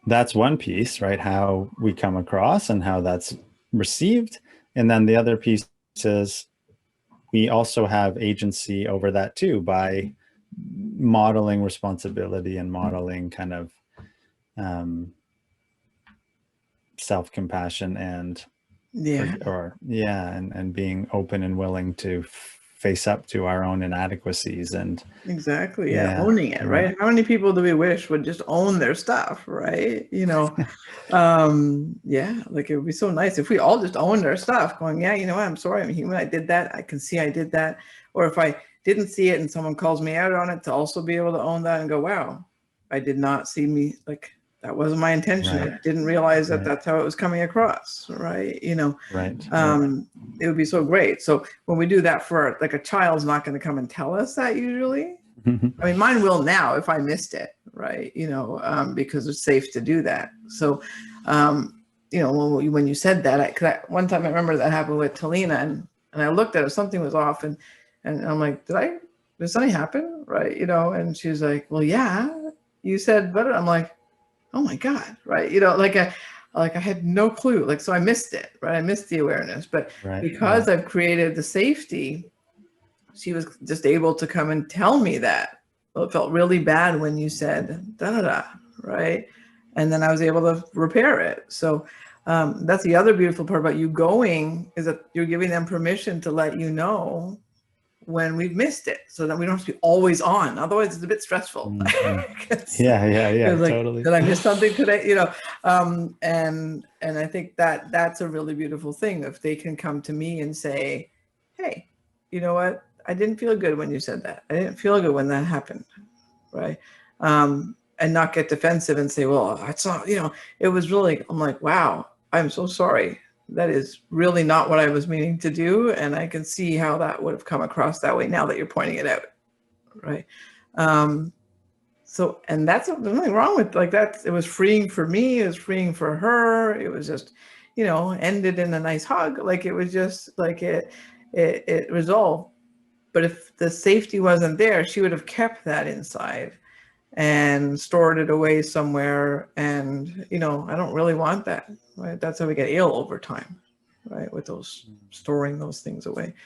that's one piece, right? How we come across and how that's received. And then the other piece is we also have agency over that too by modeling responsibility and modeling kind of um, self-compassion and Yeah, and being open and willing to face up to our own inadequacies and exactly. Yeah, yeah, owning it, yeah. right? How many people do we wish would just own their stuff, right? Yeah, like it would be so nice if we all just owned our stuff, going, yeah, you know what, I'm sorry, I'm human, I did that, I can see I did that. Or if I didn't see it and someone calls me out on it, to also be able to own that and go, wow, I did not see me, like that wasn't my intention. Right, I didn't realize that right, that's how it was coming across, right? right, right. Um, it would be so great. So when we do that for like a child's not going to come and tell us that usually. I mean, mine will now if I missed it, right? Because it's safe to do that. So, when you said that, one time I remember that happened with Talina, and I looked at it, something was off, and I'm like, did something happen, right? And she's like, well, yeah, you said better. I'm like, oh my God, right? Like I had no clue. Like, so I missed it, right? I missed the awareness, but Right, because right. I've created the safety, she was just able to come and tell me that. Well, it felt really bad when you said da da da, right? And then I was able to repair it. So that's the other beautiful part about you going, is that you're giving them permission to let you know when we've missed it, so that we don't have to be always on. Otherwise, it's a bit stressful. Mhm. Because Yeah, yeah, yeah, like, totally. did I miss something today? And I think that that's a really beautiful thing if they can come to me and say, "Hey, you know what? I didn't feel good when you said that. I didn't feel good when that happened." Right. And not get defensive and say, well, that's not, it was really, I'm like, wow, I'm so sorry. That is really not what I was meaning to do. And I can see how that would have come across that way now that you're pointing it out. Right. Um, and that's, there's nothing wrong with like that. It was freeing for me. It was freeing for her. It was just, ended in a nice hug. Like it was just like it resolved. But if the safety wasn't there, she would have kept that inside and stored it away somewhere. And, I don't really want that, right? That's how we get ill over time, right? With those storing those things away.